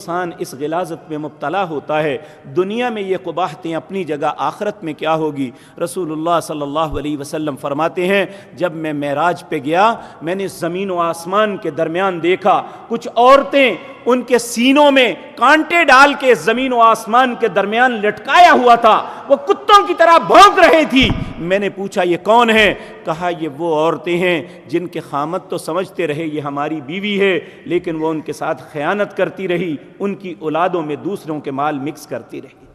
انسان اس غلاظت میں مبتلا ہوتا ہے، دنیا میں یہ قباحتیں اپنی جگہ، آخرت میں کیا ہوگی؟ رسول اللہ صلی اللہ علیہ وسلم فرماتے ہیں جب میں معراج پہ گیا میں نے زمین و آسمان کے درمیان دیکھا کچھ عورتیں ان کے سینوں میں کانٹے ڈال کے زمین و آسمان کے درمیان لٹکایا ہوا تھا، وہ کتوں کی طرح بھونک رہی تھی۔ میں نے پوچھا یہ کون ہے؟ کہا یہ وہ عورتیں ہیں جن کے خامد تو سمجھتے رہے یہ ہماری بیوی ہے، لیکن وہ ان کے ساتھ خیانت کرتی رہی، ان کی اولادوں میں دوسروں کے مال مکس کرتی رہی۔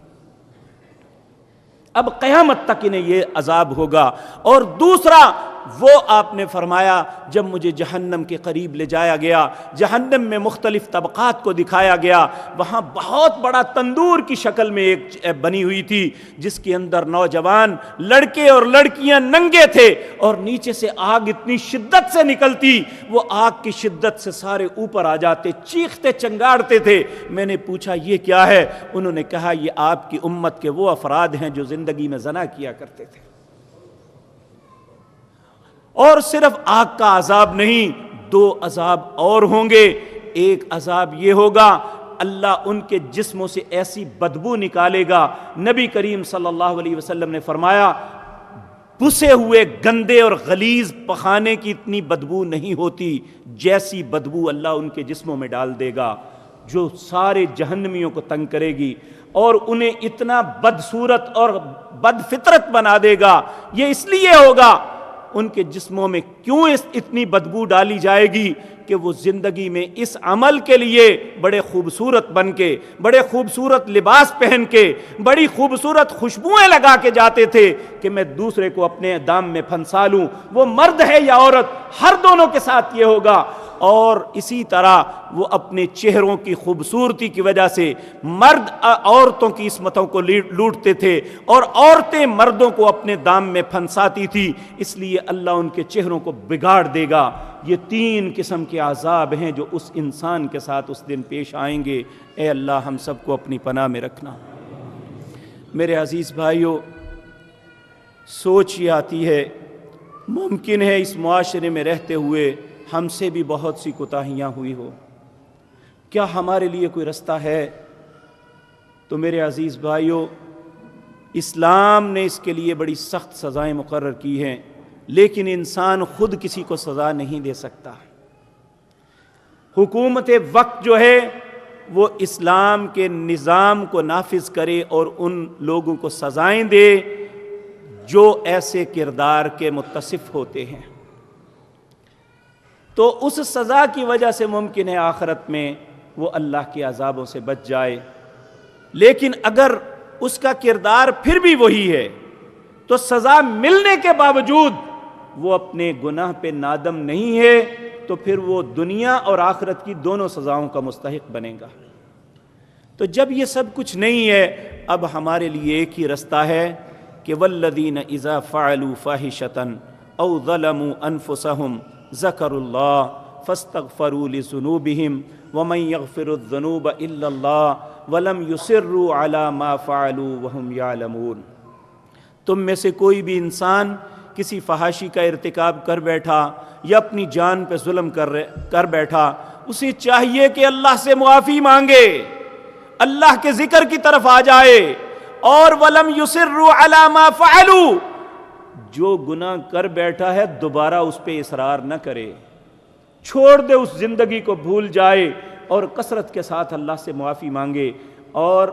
اب قیامت تک انہیں یہ عذاب ہوگا۔ اور دوسرا وہ آپ نے فرمایا جب مجھے جہنم کے قریب لے جایا گیا، جہنم میں مختلف طبقات کو دکھایا گیا، وہاں بہت بڑا تندور کی شکل میں ایک بنی ہوئی تھی جس کے اندر نوجوان لڑکے اور لڑکیاں ننگے تھے، اور نیچے سے آگ اتنی شدت سے نکلتی، وہ آگ کی شدت سے سارے اوپر آ جاتے، چیختے چنگاڑتے تھے۔ میں نے پوچھا یہ کیا ہے؟ انہوں نے کہا یہ آپ کی امت کے وہ افراد ہیں جو زندگی میں زنا کیا کرتے تھے۔ اور صرف آگ کا عذاب نہیں، دو عذاب اور ہوں گے۔ ایک عذاب یہ ہوگا اللہ ان کے جسموں سے ایسی بدبو نکالے گا، نبی کریم صلی اللہ علیہ وسلم نے فرمایا پسے ہوئے گندے اور غلیظ پخانے کی اتنی بدبو نہیں ہوتی جیسی بدبو اللہ ان کے جسموں میں ڈال دے گا، جو سارے جہنمیوں کو تنگ کرے گی اور انہیں اتنا بدصورت اور بد فطرت بنا دے گا۔ یہ اس لیے ہوگا ان کے جسموں میں کیوں اتنی بدبو ڈالی جائے گی کہ وہ زندگی میں اس عمل کے لیے بڑے خوبصورت بن کے، بڑے خوبصورت لباس پہن کے، بڑی خوبصورت خوشبوئیں لگا کے جاتے تھے کہ میں دوسرے کو اپنے دام میں پھنسا لوں، وہ مرد ہے یا عورت، ہر دونوں کے ساتھ یہ ہوگا۔ اور اسی طرح وہ اپنے چہروں کی خوبصورتی کی وجہ سے مرد عورتوں کی عصمتوں کو لوٹتے تھے اور عورتیں مردوں کو اپنے دام میں پھنساتی تھی، اس لیے اللہ ان کے چہروں کو بگاڑ دے گا۔ یہ تین قسم کے عذاب ہیں جو اس انسان کے ساتھ اس دن پیش آئیں گے۔ اے اللہ ہم سب کو اپنی پناہ میں رکھنا۔ میرے عزیز بھائیو، سوچ یہ آتی ہے ممکن ہے اس معاشرے میں رہتے ہوئے ہم سے بھی بہت سی کوتاہیاں ہوئی ہو، کیا ہمارے لیے کوئی رستہ ہے؟ تو میرے عزیز بھائیو، اسلام نے اس کے لیے بڑی سخت سزائیں مقرر کی ہیں، لیکن انسان خود کسی کو سزا نہیں دے سکتا۔ حکومت وقت جو ہے وہ اسلام کے نظام کو نافذ کرے اور ان لوگوں کو سزائیں دے جو ایسے کردار کے متصف ہوتے ہیں، تو اس سزا کی وجہ سے ممکن ہے آخرت میں وہ اللہ کے عذابوں سے بچ جائے۔ لیکن اگر اس کا کردار پھر بھی وہی ہے تو سزا ملنے کے باوجود وہ اپنے گناہ پہ نادم نہیں ہے، تو پھر وہ دنیا اور آخرت کی دونوں سزاؤں کا مستحق بنے گا۔ تو جب یہ سب کچھ نہیں ہے، اب ہمارے لیے ایک ہی رستہ ہے کہ والذین اذا فعلوا فاحشۃ او ظلموا انفسهم ذکروا اللہ فاستغفروا لذنوبہم ومن یغفر الذنوب الا اللہ ولم یصروا علی ما فعلوا وهم یعلمون۔ تم میں سے کوئی بھی انسان کسی فحاشی کا ارتکاب کر بیٹھا یا اپنی جان پہ ظلم کر بیٹھا، اسے چاہیے کہ اللہ سے معافی مانگے، اللہ کے ذکر کی طرف آ جائے، اور ولم یصروا علی ما فعلوا، جو گناہ کر بیٹھا ہے دوبارہ اس پہ اصرار نہ کرے، چھوڑ دے، اس زندگی کو بھول جائے اور کثرت کے ساتھ اللہ سے معافی مانگے، اور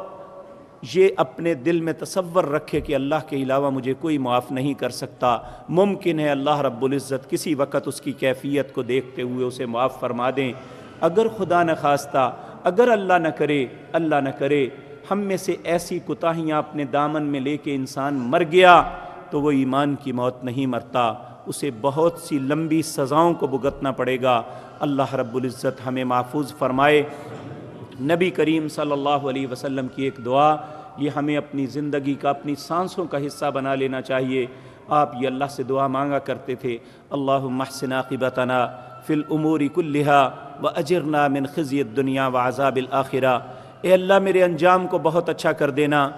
یہ اپنے دل میں تصور رکھے کہ اللہ کے علاوہ مجھے کوئی معاف نہیں کر سکتا۔ ممکن ہے اللہ رب العزت کسی وقت اس کی کیفیت کو دیکھتے ہوئے اسے معاف فرما دیں۔ اگر خدا نہ خواستہ، اگر اللہ نہ کرے ہم میں سے ایسی کوتاہیاں اپنے دامن میں لے کے انسان مر گیا تو وہ ایمان کی موت نہیں مرتا، اسے بہت سی لمبی سزاؤں کو بھگتنا پڑے گا۔ اللہ رب العزت ہمیں محفوظ فرمائے۔ نبی کریم صلی اللہ علیہ وسلم کی ایک دعا، یہ ہمیں اپنی زندگی کا، اپنی سانسوں کا حصہ بنا لینا چاہیے۔ آپ یہ اللہ سے دعا مانگا کرتے تھے، اللہم احسن عاقبتنا فی الامور کلہا واجرنا من خزی الدنیا وعذاب الآخرہ۔ اے اللہ میرے انجام کو بہت اچھا کر دینا۔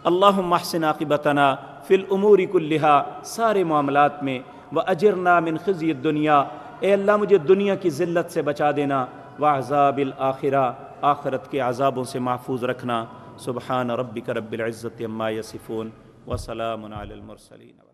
اللہم احسن عاقبتنا فی الامور کلہا، سارے معاملات میں، واجرنا من خزی الدنیا، اے اللہ مجھے دنیا کی ذلت سے بچا دینا، وعذاب الآخرہ، آخرت کے عذابوں سے محفوظ رکھنا۔ سبحان ربک رب العزت عما یصفون وسلام علی المرسلین۔